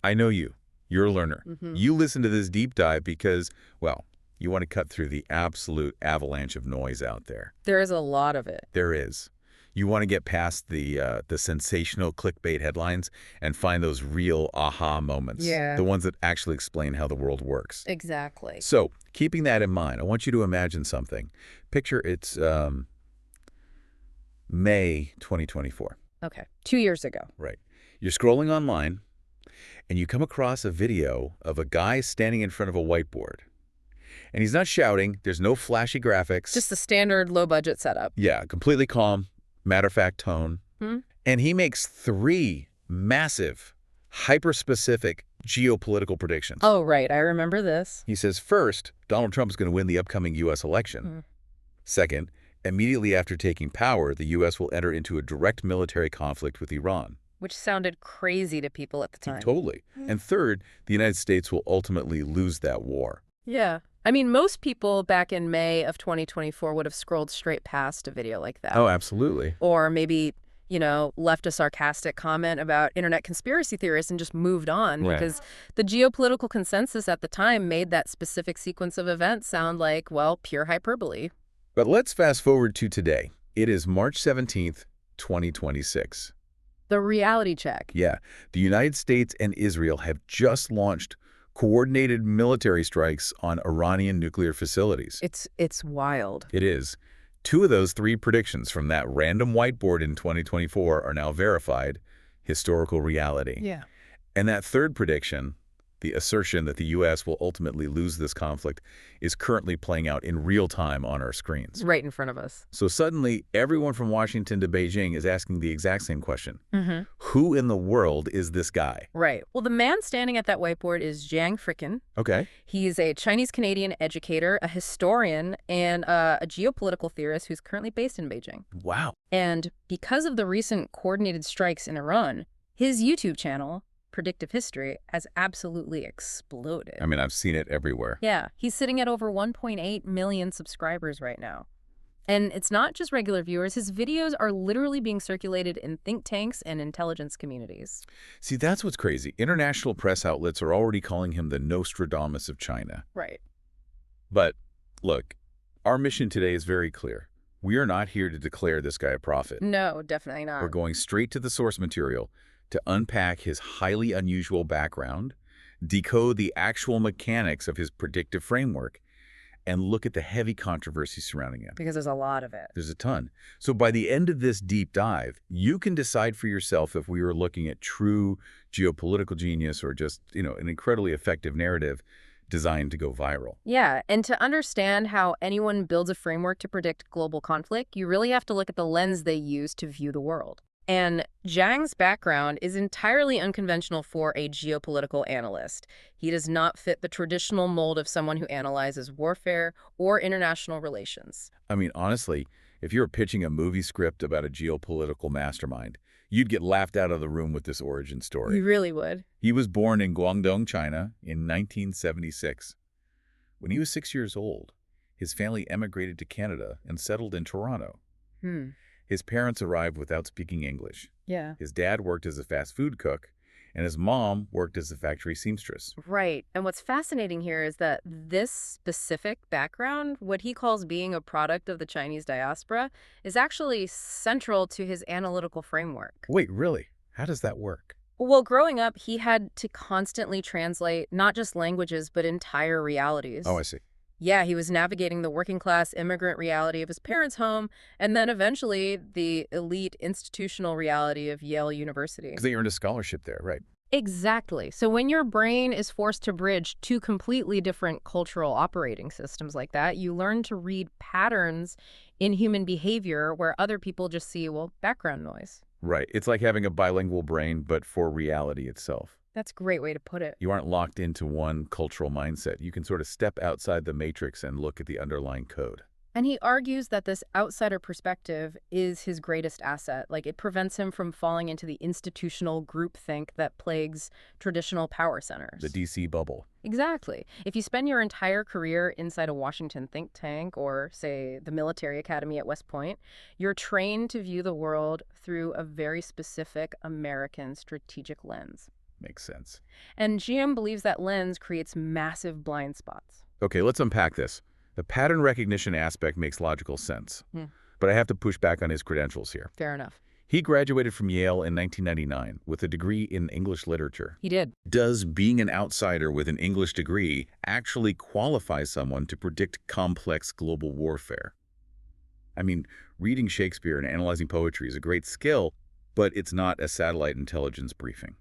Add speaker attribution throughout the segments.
Speaker 1: I know you. You're a learner.
Speaker 2: Mm-hmm.
Speaker 1: You listen to this deep dive because, well, you want to cut through the absolute avalanche of noise out there.
Speaker 2: There is a lot of it.
Speaker 1: There is. You want to get past the sensational clickbait headlines and find those real aha moments.
Speaker 2: Yeah.
Speaker 1: The ones that actually explain how the world works.
Speaker 2: Exactly.
Speaker 1: So, keeping that in mind, I want you to imagine something. Picture it's May 2024.
Speaker 2: Okay. 2 years ago.
Speaker 1: Right. You're scrolling online, and you come across a video of a guy standing in front of a whiteboard. And he's not shouting. There's no flashy graphics.
Speaker 2: Just the standard low-budget setup.
Speaker 1: Yeah, completely calm, matter-of-fact tone.
Speaker 2: Hmm?
Speaker 1: And he makes 3 massive, hyper-specific geopolitical predictions.
Speaker 2: Oh, right. I remember this.
Speaker 1: He says, first, Donald Trump is going to win the upcoming U.S. election.
Speaker 2: Hmm.
Speaker 1: Second, immediately after taking power, the U.S. will enter into a direct military conflict with Iran.
Speaker 2: Which sounded crazy to people at the time.
Speaker 1: Totally. And third, the United States will ultimately lose that war.
Speaker 2: Yeah. I mean, most people back in May of 2024 would have scrolled straight past a video like that.
Speaker 1: Oh, absolutely.
Speaker 2: Or maybe, left a sarcastic comment about internet conspiracy theorists and just moved on.
Speaker 1: Right.
Speaker 2: Because the geopolitical consensus at the time made that specific sequence of events sound like, well, pure hyperbole.
Speaker 1: But let's fast forward to today. It is March 17th, 2026.
Speaker 2: The reality check.
Speaker 1: Yeah, the United States and Israel have just launched coordinated military strikes on Iranian nuclear facilities.
Speaker 2: It's wild.
Speaker 1: It is. 2 of those 3 predictions from that random whiteboard in 2024 are now verified, historical reality.
Speaker 2: Yeah.
Speaker 1: And that third prediction, the assertion that the U.S. will ultimately lose this conflict, is currently playing out in real time on our screens.
Speaker 2: Right in front of us.
Speaker 1: So suddenly, everyone from Washington to Beijing is asking the exact same question.
Speaker 2: Mm-hmm.
Speaker 1: Who in the world is this guy?
Speaker 2: Right. Well, the man standing at that whiteboard is Jiang Xueqin.
Speaker 1: Okay.
Speaker 2: He's a Chinese-Canadian educator, a historian, and a geopolitical theorist who's currently based in Beijing.
Speaker 1: Wow.
Speaker 2: And because of the recent coordinated strikes in Iran, his YouTube channel, Predictive History, has absolutely exploded.
Speaker 1: I mean, I've seen it everywhere.
Speaker 2: Yeah, he's sitting at over 1.8 million subscribers right now. And it's not just regular viewers. His videos are literally being circulated in think tanks and intelligence communities.
Speaker 1: See, that's what's crazy. International press outlets are already calling him the Nostradamus of China.
Speaker 2: Right.
Speaker 1: But look, our mission today is very clear. We are not here to declare this guy a prophet.
Speaker 2: No, definitely not.
Speaker 1: We're going straight to the source material to unpack his highly unusual background, decode the actual mechanics of his predictive framework, and look at the heavy controversy surrounding him.
Speaker 2: Because there's a lot of it.
Speaker 1: There's a ton. So by the end of this deep dive, you can decide for yourself if we were looking at true geopolitical genius or just, an incredibly effective narrative designed to go viral.
Speaker 2: Yeah, and to understand how anyone builds a framework to predict global conflict, you really have to look at the lens they use to view the world. And Jiang's background is entirely unconventional for a geopolitical analyst. He does not fit the traditional mold of someone who analyzes warfare or international relations.
Speaker 1: I mean, honestly, if you were pitching a movie script about a geopolitical mastermind, you'd get laughed out of the room with this origin story.
Speaker 2: You really would.
Speaker 1: He was born in Guangdong, China in 1976. When he was 6 years old, his family emigrated to Canada and settled in Toronto. His parents arrived without speaking English.
Speaker 2: Yeah.
Speaker 1: His dad worked as a fast food cook, and his mom worked as a factory seamstress.
Speaker 2: Right. And what's fascinating here is that this specific background, what he calls being a product of the Chinese diaspora, is actually central to his analytical framework.
Speaker 1: Wait, really? How does that work?
Speaker 2: Well, growing up, he had to constantly translate not just languages, but entire realities.
Speaker 1: Oh, I see.
Speaker 2: Yeah, he was navigating the working-class immigrant reality of his parents' home, and then eventually the elite institutional reality of Yale University.
Speaker 1: Because they earned a scholarship there, right?
Speaker 2: Exactly. So when your brain is forced to bridge 2 completely different cultural operating systems like that, you learn to read patterns in human behavior where other people just see, background noise.
Speaker 1: Right. It's like having a bilingual brain, but for reality itself.
Speaker 2: That's a great way to put it.
Speaker 1: You aren't locked into one cultural mindset. You can sort of step outside the matrix and look at the underlying code.
Speaker 2: And he argues that this outsider perspective is his greatest asset. Like, it prevents him from falling into the institutional groupthink that plagues traditional power centers.
Speaker 1: The DC bubble.
Speaker 2: Exactly. If you spend your entire career inside a Washington think tank or, say, the military academy at West Point, you're trained to view the world through a very specific American strategic lens.
Speaker 1: Makes sense.
Speaker 2: And Jiang believes that lens creates massive blind spots.
Speaker 1: Okay, let's unpack this. The pattern recognition aspect makes logical sense.
Speaker 2: Hmm.
Speaker 1: But I have to push back on his credentials here.
Speaker 2: Fair enough.
Speaker 1: He graduated from Yale in 1999 with a degree in English literature.
Speaker 2: He did.
Speaker 1: Does being an outsider with an English degree actually qualify someone to predict complex global warfare? I mean, reading Shakespeare and analyzing poetry is a great skill, but it's not a satellite intelligence briefing.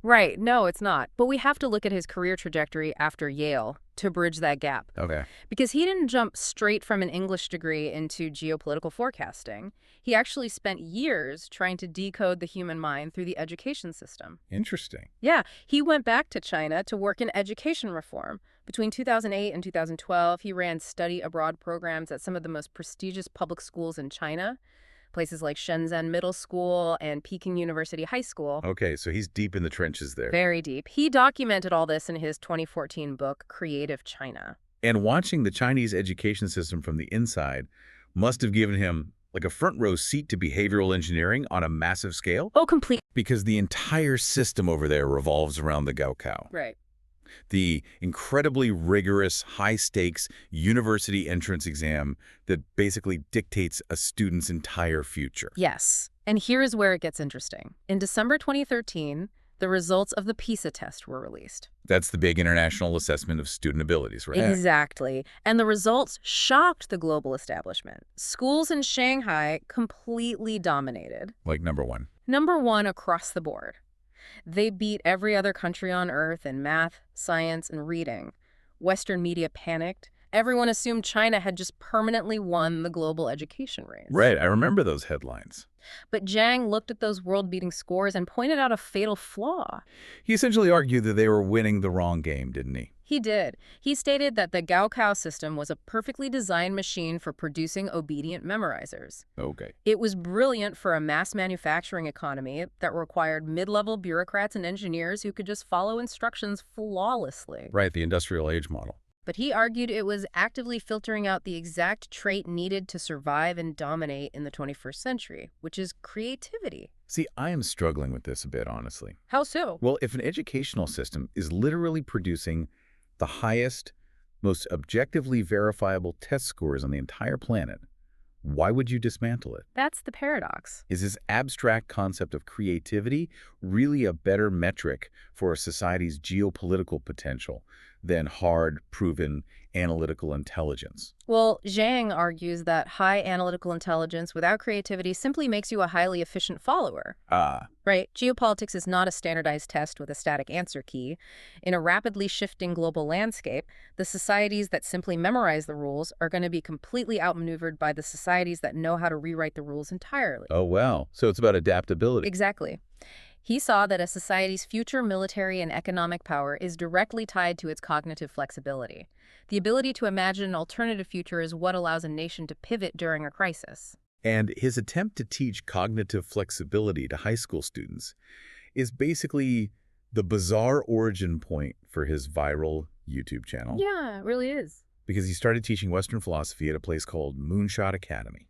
Speaker 2: Right. No, it's not. But we have to look at his career trajectory after Yale to bridge that gap.
Speaker 1: Okay.
Speaker 2: Because he didn't jump straight from an English degree into geopolitical forecasting. He actually spent years trying to decode the human mind through the education system.
Speaker 1: Interesting.
Speaker 2: Yeah, he went back to China to work in education reform. Between 2008 and 2012, he ran study abroad programs at some of the most prestigious public schools in China, places like Shenzhen Middle School and Peking University High School.
Speaker 1: Okay, so he's deep in the trenches there.
Speaker 2: Very deep. He documented all this in his 2014 book, Creative China.
Speaker 1: And watching the Chinese education system from the inside must have given him like a front row seat to behavioral engineering on a massive scale.
Speaker 2: Oh, complete.
Speaker 1: Because the entire system over there revolves around the Gaokao.
Speaker 2: Right.
Speaker 1: The incredibly rigorous, high-stakes university entrance exam that basically dictates a student's entire future.
Speaker 2: Yes. And here is where it gets interesting. In December 2013, the results of the PISA test were released.
Speaker 1: That's the big international assessment of student abilities, right?
Speaker 2: Exactly. And the results shocked the global establishment. Schools in Shanghai completely dominated.
Speaker 1: Like number one.
Speaker 2: Number one across the board. They beat every other country on Earth in math, science, and reading. Western media panicked. Everyone assumed China had just permanently won the global education race.
Speaker 1: Right, I remember those headlines.
Speaker 2: But Jiang looked at those world-beating scores and pointed out a fatal flaw.
Speaker 1: He essentially argued that they were winning the wrong game, didn't he?
Speaker 2: He did. He stated that the Gaokao system was a perfectly designed machine for producing obedient memorizers.
Speaker 1: Okay.
Speaker 2: It was brilliant for a mass manufacturing economy that required mid-level bureaucrats and engineers who could just follow instructions flawlessly.
Speaker 1: Right, the industrial age model.
Speaker 2: But he argued it was actively filtering out the exact trait needed to survive and dominate in the 21st century, which is creativity.
Speaker 1: See, I am struggling with this a bit, honestly.
Speaker 2: How so?
Speaker 1: Well, if an educational system is literally producing the highest, most objectively verifiable test scores on the entire planet, why would you dismantle it?
Speaker 2: That's the paradox.
Speaker 1: Is this abstract concept of creativity really a better metric for a society's geopolitical potential than hard, proven analytical intelligence?
Speaker 2: Well, Jiang argues that high analytical intelligence without creativity simply makes you a highly efficient follower. Right? Geopolitics is not a standardized test with a static answer key. In a rapidly shifting global landscape, the societies that simply memorize the rules are going to be completely outmaneuvered by the societies that know how to rewrite the rules entirely.
Speaker 1: Oh, wow. So it's about adaptability.
Speaker 2: Exactly. He saw that a society's future military and economic power is directly tied to its cognitive flexibility. The ability to imagine an alternative future is what allows a nation to pivot during a crisis.
Speaker 1: And his attempt to teach cognitive flexibility to high school students is basically the bizarre origin point for his viral YouTube channel.
Speaker 2: Yeah, it really is.
Speaker 1: Because he started teaching Western philosophy at a place called Moonshot Academy.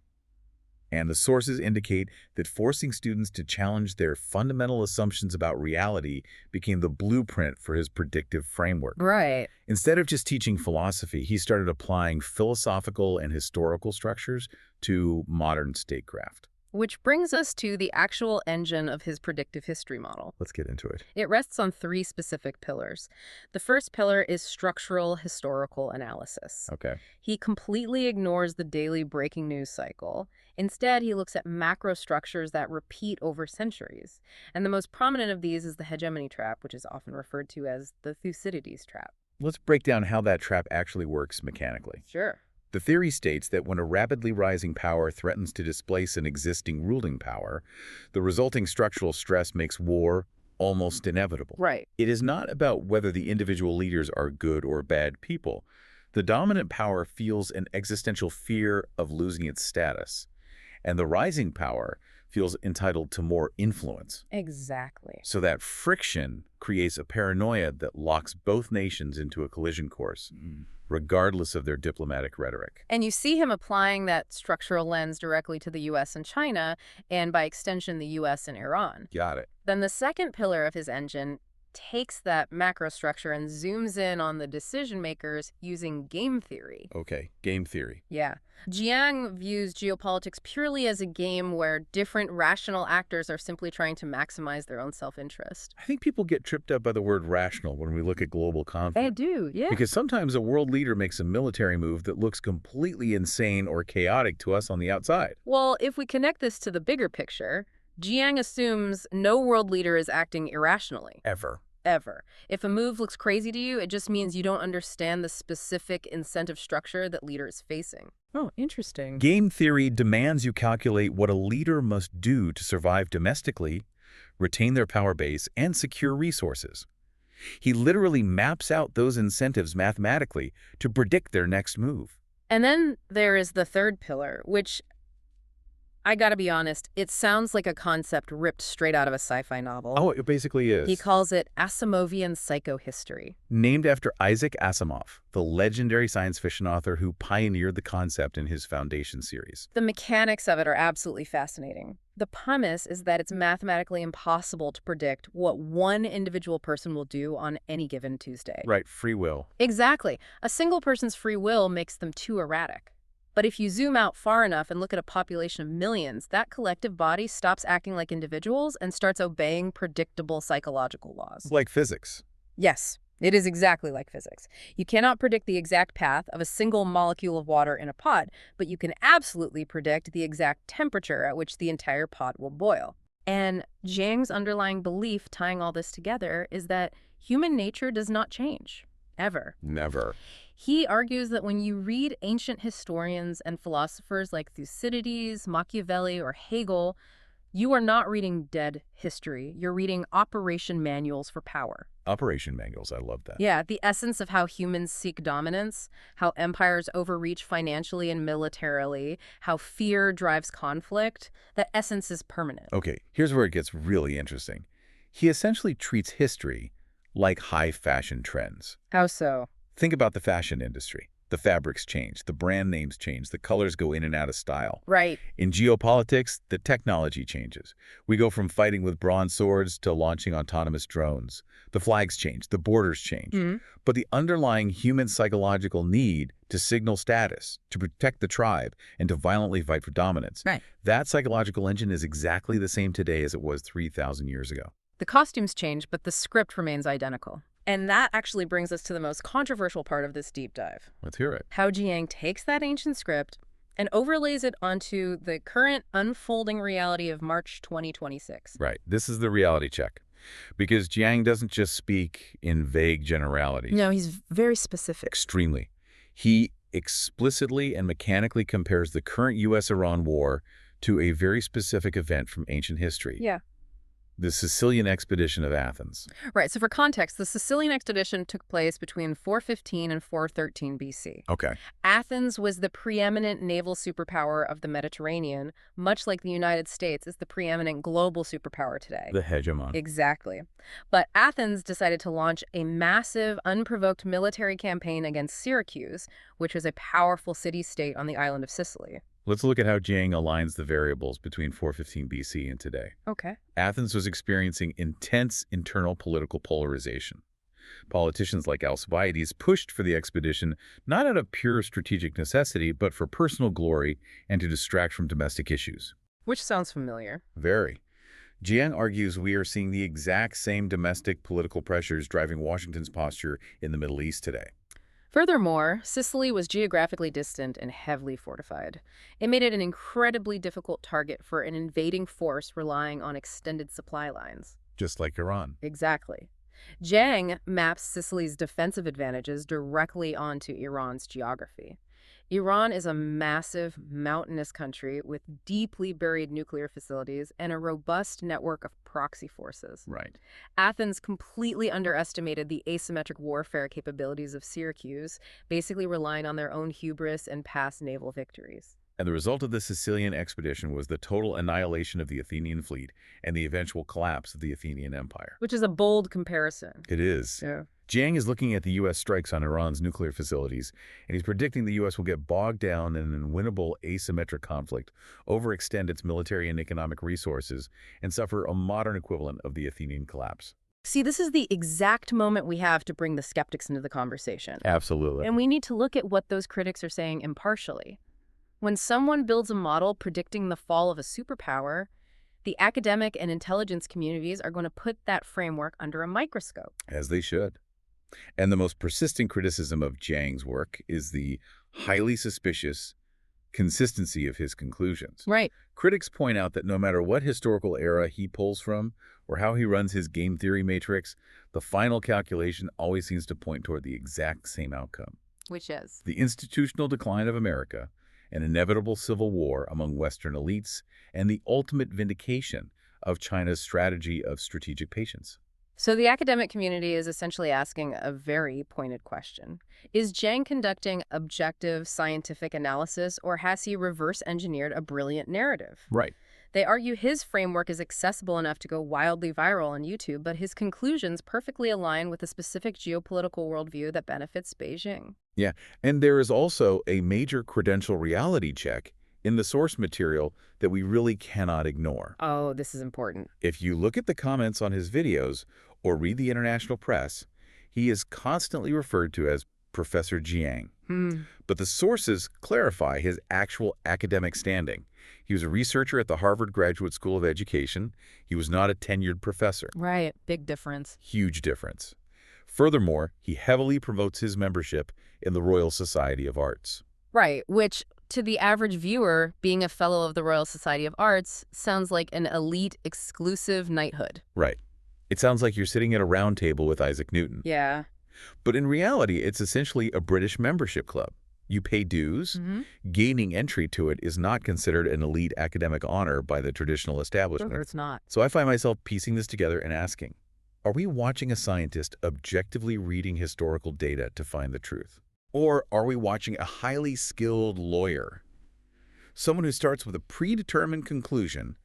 Speaker 1: And the sources indicate that forcing students to challenge their fundamental assumptions about reality became the blueprint for his predictive framework.
Speaker 2: Right.
Speaker 1: Instead of just teaching philosophy, he started applying philosophical and historical structures to modern statecraft.
Speaker 2: Which brings us to the actual engine of his predictive history model.
Speaker 1: Let's get into it.
Speaker 2: It rests on three specific pillars. The first pillar is structural historical analysis.
Speaker 1: Okay.
Speaker 2: He completely ignores the daily breaking news cycle. Instead, he looks at macro structures that repeat over centuries. And the most prominent of these is the hegemony trap, which is often referred to as the Thucydides trap.
Speaker 1: Let's break down how that trap actually works mechanically.
Speaker 2: Sure.
Speaker 1: The theory states that when a rapidly rising power threatens to displace an existing ruling power, the resulting structural stress makes war almost inevitable.
Speaker 2: Right.
Speaker 1: It is not about whether the individual leaders are good or bad people. The dominant power feels an existential fear of losing its status, and the rising power feels entitled to more influence.
Speaker 2: Exactly.
Speaker 1: So that friction creates a paranoia that locks both nations into a collision course, regardless of their diplomatic rhetoric.
Speaker 2: And you see him applying that structural lens directly to the U.S. and China, and by extension, the U.S. and Iran.
Speaker 1: Got it.
Speaker 2: Then the second pillar of his engine takes that macro structure and zooms in on the decision makers using game theory.
Speaker 1: Okay, game theory.
Speaker 2: Yeah. Jiang views geopolitics purely as a game where different rational actors are simply trying to maximize their own self-interest.
Speaker 1: I think people get tripped up by the word rational when we look at global
Speaker 2: They
Speaker 1: conflict.
Speaker 2: do, yeah.
Speaker 1: Because sometimes a world leader makes a military move that looks completely insane or chaotic to us on the outside.
Speaker 2: Well, if we connect this to the bigger picture, Jiang assumes no world leader is acting irrationally.
Speaker 1: Ever.
Speaker 2: Ever. If a move looks crazy to you, it just means you don't understand the specific incentive structure that leader is facing. Oh, interesting.
Speaker 1: Game theory demands you calculate what a leader must do to survive domestically, retain their power base, and secure resources. He literally maps out those incentives mathematically to predict their next move.
Speaker 2: And then there is the third pillar, which, I gotta be honest, it sounds like a concept ripped straight out of a sci-fi novel.
Speaker 1: Oh, it basically is.
Speaker 2: He calls it Asimovian psychohistory.
Speaker 1: Named after Isaac Asimov, the legendary science fiction author who pioneered the concept in his Foundation series.
Speaker 2: The mechanics of it are absolutely fascinating. The premise is that it's mathematically impossible to predict what one individual person will do on any given Tuesday.
Speaker 1: Right, free will.
Speaker 2: Exactly. A single person's free will makes them too erratic. But if you zoom out far enough and look at a population of millions, that collective body stops acting like individuals and starts obeying predictable psychological laws.
Speaker 1: Like physics.
Speaker 2: Yes, it is exactly like physics. You cannot predict the exact path of a single molecule of water in a pot, but you can absolutely predict the exact temperature at which the entire pot will boil. And Jiang's underlying belief tying all this together is that human nature does not change. Ever.
Speaker 1: Never.
Speaker 2: He argues that when you read ancient historians and philosophers like Thucydides, Machiavelli, or Hegel, you are not reading dead history. You're reading operation manuals for power.
Speaker 1: Operation manuals, I love that.
Speaker 2: Yeah, the essence of how humans seek dominance, how empires overreach financially and militarily, how fear drives conflict. That essence is permanent.
Speaker 1: Okay, here's where it gets really interesting. He essentially treats history like high fashion trends.
Speaker 2: How so?
Speaker 1: Think about the fashion industry. The fabrics change, the brand names change, the colors go in and out of style.
Speaker 2: Right.
Speaker 1: In geopolitics, the technology changes. We go from fighting with bronze swords to launching autonomous drones. The flags change, the borders change. But the underlying human psychological need to signal status, to protect the tribe, and to violently fight for dominance,
Speaker 2: Right.
Speaker 1: that psychological engine is exactly the same today as it was 3,000 years ago.
Speaker 2: The costumes change, but the script remains identical. And that actually brings us to the most controversial part of this deep dive.
Speaker 1: Let's hear it.
Speaker 2: How Jiang takes that ancient script and overlays it onto the current unfolding reality of March 2026.
Speaker 1: Right. This is the reality check. Because Jiang doesn't just speak in vague generalities.
Speaker 2: No, he's very specific.
Speaker 1: Extremely. He explicitly and mechanically compares the current U.S.-Iran war to a very specific event from ancient history.
Speaker 2: Yeah.
Speaker 1: The Sicilian expedition of Athens.
Speaker 2: Right, so for context, the Sicilian expedition took place between 415 and 413 BC.
Speaker 1: Okay.
Speaker 2: Athens was the preeminent naval superpower of the Mediterranean, much like the United States is the preeminent global superpower today.
Speaker 1: The hegemon.
Speaker 2: Exactly. But Athens decided to launch a massive, unprovoked military campaign against Syracuse, which was a powerful city-state on the island of Sicily.
Speaker 1: Let's look at how Jiang aligns the variables between 415 BC and today.
Speaker 2: Okay.
Speaker 1: Athens was experiencing intense internal political polarization. Politicians like Alcibiades pushed for the expedition not out of pure strategic necessity, but for personal glory and to distract from domestic issues.
Speaker 2: Which sounds familiar.
Speaker 1: Very. Jiang argues we are seeing the exact same domestic political pressures driving Washington's posture in the Middle East today.
Speaker 2: Furthermore, Sicily was geographically distant and heavily fortified. It made it an incredibly difficult target for an invading force relying on extended supply lines.
Speaker 1: Just like Iran.
Speaker 2: Exactly. Jiang maps Sicily's defensive advantages directly onto Iran's geography. Iran is a massive, mountainous country with deeply buried nuclear facilities and a robust network of proxy forces.
Speaker 1: Right.
Speaker 2: Athens completely underestimated the asymmetric warfare capabilities of Syracuse, basically relying on their own hubris and past naval victories.
Speaker 1: And the result of the Sicilian expedition was the total annihilation of the Athenian fleet and the eventual collapse of the Athenian Empire.
Speaker 2: Which is a bold comparison.
Speaker 1: It is.
Speaker 2: Yeah.
Speaker 1: Jiang is looking at the U.S. strikes on Iran's nuclear facilities, and he's predicting the U.S. will get bogged down in an unwinnable asymmetric conflict, overextend its military and economic resources, and suffer a modern equivalent of the Athenian collapse.
Speaker 2: See, this is the exact moment we have to bring the skeptics into the conversation.
Speaker 1: Absolutely.
Speaker 2: And we need to look at what those critics are saying impartially. When someone builds a model predicting the fall of a superpower, the academic and intelligence communities are going to put that framework under a microscope.
Speaker 1: As they should. And the most persistent criticism of Jiang's work is the highly suspicious consistency of his conclusions.
Speaker 2: Right.
Speaker 1: Critics point out that no matter what historical era he pulls from or how he runs his game theory matrix, the final calculation always seems to point toward the exact same outcome.
Speaker 2: Which is?
Speaker 1: The institutional decline of America, an inevitable civil war among Western elites, and the ultimate vindication of China's strategy of strategic patience.
Speaker 2: So the academic community is essentially asking a very pointed question. Is Jiang conducting objective scientific analysis, or has he reverse engineered a brilliant narrative?
Speaker 1: Right.
Speaker 2: They argue his framework is accessible enough to go wildly viral on YouTube, but his conclusions perfectly align with a specific geopolitical worldview that benefits Beijing.
Speaker 1: Yeah, and there is also a major credential reality check in the source material that we really cannot ignore.
Speaker 2: Oh, this is important.
Speaker 1: If you look at the comments on his videos or read the international press, he is constantly referred to as Professor Jiang. But the sources clarify his actual academic standing. He was a researcher at the Harvard Graduate School of Education. He was not a tenured professor.
Speaker 2: Right. Big difference.
Speaker 1: Huge difference. Furthermore, he heavily promotes his membership in the Royal Society of Arts.
Speaker 2: Right, which, to the average viewer, being a fellow of the Royal Society of Arts sounds like an elite, exclusive knighthood.
Speaker 1: Right. It sounds like you're sitting at a round table with Isaac Newton.
Speaker 2: Yeah.
Speaker 1: But in reality, it's essentially a British membership club. You pay dues. Gaining entry to it is not considered an elite academic honor by the traditional establishment.
Speaker 2: Sure, it's not.
Speaker 1: So I find myself piecing this together and asking, are we watching a scientist objectively reading historical data to find the truth? Or are we watching a highly skilled lawyer? Someone who starts with a predetermined conclusion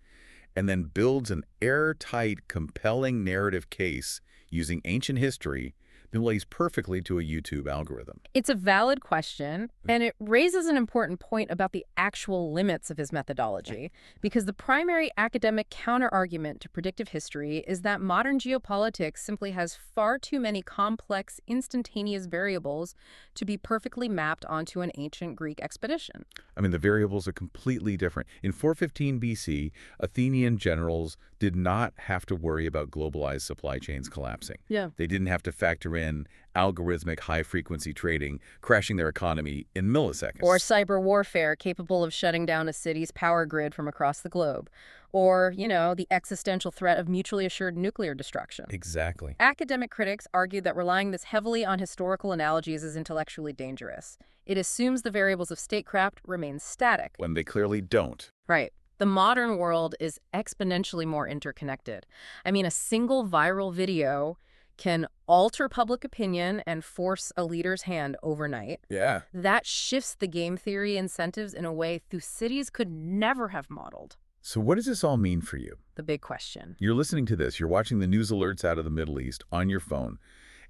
Speaker 1: and then builds an airtight, compelling narrative case using ancient history that lays perfectly to a YouTube algorithm.
Speaker 2: It's a valid question, and it raises an important point about the actual limits of his methodology, because the primary academic counterargument to predictive history is that modern geopolitics simply has far too many complex, instantaneous variables to be perfectly mapped onto an ancient Greek expedition.
Speaker 1: I mean, the variables are completely different. In 415 BC, Athenian generals did not have to worry about globalized supply chains collapsing.
Speaker 2: Yeah.
Speaker 1: They didn't have to factor in algorithmic high-frequency trading, crashing their economy in milliseconds.
Speaker 2: Or cyber warfare capable of shutting down a city's power grid from across the globe. Or, the existential threat of mutually assured nuclear destruction.
Speaker 1: Exactly.
Speaker 2: Academic critics argue that relying this heavily on historical analogies is intellectually dangerous. It assumes the variables of statecraft remain static.
Speaker 1: When they clearly don't.
Speaker 2: Right. The modern world is exponentially more interconnected. I mean, a single viral video can alter public opinion and force a leader's hand overnight.
Speaker 1: Yeah.
Speaker 2: That shifts the game theory incentives in a way Thucydides could never have modeled.
Speaker 1: So what does this all mean for you?
Speaker 2: The big question.
Speaker 1: You're listening to this, you're watching the news alerts out of the Middle East on your phone,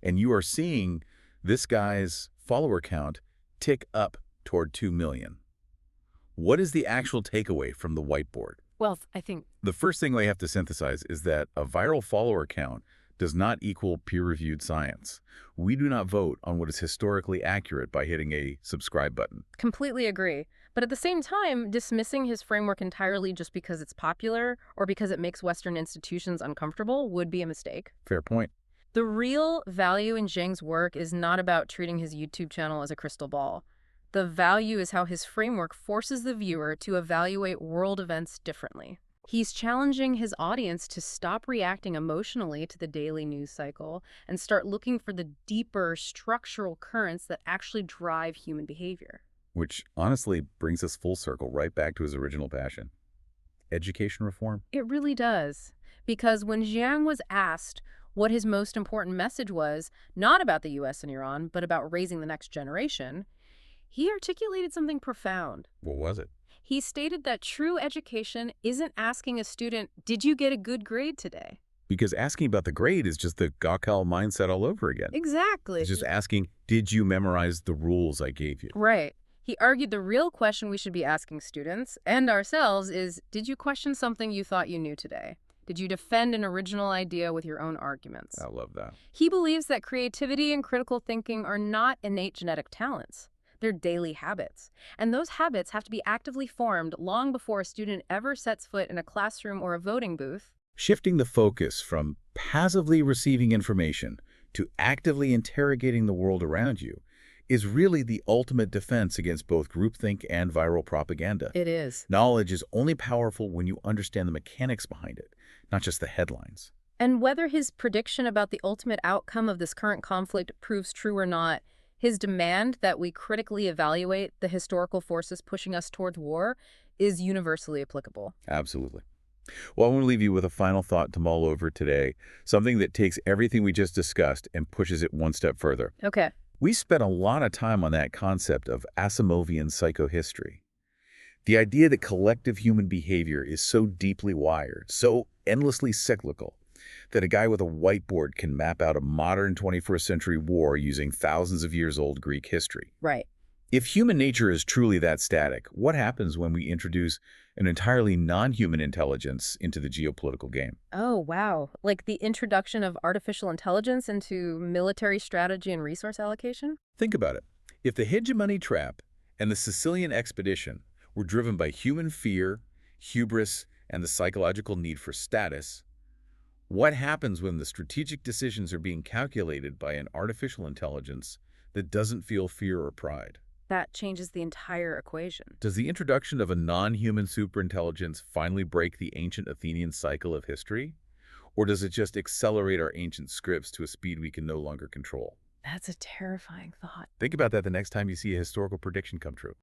Speaker 1: and you are seeing this guy's follower count tick up toward 2 million. What is the actual takeaway from the whiteboard?
Speaker 2: Well, I think
Speaker 1: the first thing we have to synthesize is that a viral follower count does not equal peer-reviewed science. We do not vote on what is historically accurate by hitting a subscribe button.
Speaker 2: Completely agree. But at the same time, dismissing his framework entirely just because it's popular or because it makes Western institutions uncomfortable would be a mistake.
Speaker 1: Fair point.
Speaker 2: The real value in Jiang's work is not about treating his YouTube channel as a crystal ball. The value is how his framework forces the viewer to evaluate world events differently. He's challenging his audience to stop reacting emotionally to the daily news cycle and start looking for the deeper structural currents that actually drive human behavior.
Speaker 1: Which honestly brings us full circle right back to his original passion. Education reform?
Speaker 2: It really does. Because when Jiang was asked what his most important message was, not about the U.S. and Iran, but about raising the next generation, he articulated something profound.
Speaker 1: What was it?
Speaker 2: He stated that true education isn't asking a student, did you get a good grade today?
Speaker 1: Because asking about the grade is just the Gaukel mindset all over again.
Speaker 2: Exactly.
Speaker 1: It's just asking, did you memorize the rules I gave you?
Speaker 2: Right. He argued the real question we should be asking students and ourselves is, did you question something you thought you knew today? Did you defend an original idea with your own arguments?
Speaker 1: I love that.
Speaker 2: He believes that creativity and critical thinking are not innate genetic talents. They're daily habits. And those habits have to be actively formed long before a student ever sets foot in a classroom or a voting booth.
Speaker 1: Shifting the focus from passively receiving information to actively interrogating the world around you is really the ultimate defense against both groupthink and viral propaganda.
Speaker 2: It is.
Speaker 1: Knowledge is only powerful when you understand the mechanics behind it, not just the headlines.
Speaker 2: And whether his prediction about the ultimate outcome of this current conflict proves true or not, his demand that we critically evaluate the historical forces pushing us towards war is universally applicable.
Speaker 1: Absolutely. Well, I want to leave you with a final thought to mull over today, something that takes everything we just discussed and pushes it one step further.
Speaker 2: Okay.
Speaker 1: We spent a lot of time on that concept of Asimovian psychohistory. The idea that collective human behavior is so deeply wired, so endlessly cyclical, that a guy with a whiteboard can map out a modern 21st century war using thousands of years old Greek history.
Speaker 2: Right.
Speaker 1: If human nature is truly that static, what happens when we introduce an entirely non-human intelligence into the geopolitical game?
Speaker 2: Oh, wow. Like the introduction of artificial intelligence into military strategy and resource allocation?
Speaker 1: Think about it. If the hegemony trap and the Sicilian expedition were driven by human fear, hubris, and the psychological need for status, what happens when the strategic decisions are being calculated by an artificial intelligence that doesn't feel fear or pride?
Speaker 2: That changes the entire equation.
Speaker 1: Does the introduction of a non-human superintelligence finally break the ancient Athenian cycle of history? Or does it just accelerate our ancient scripts to a speed we can no longer control?
Speaker 2: That's a terrifying thought.
Speaker 1: Think about that the next time you see a historical prediction come true.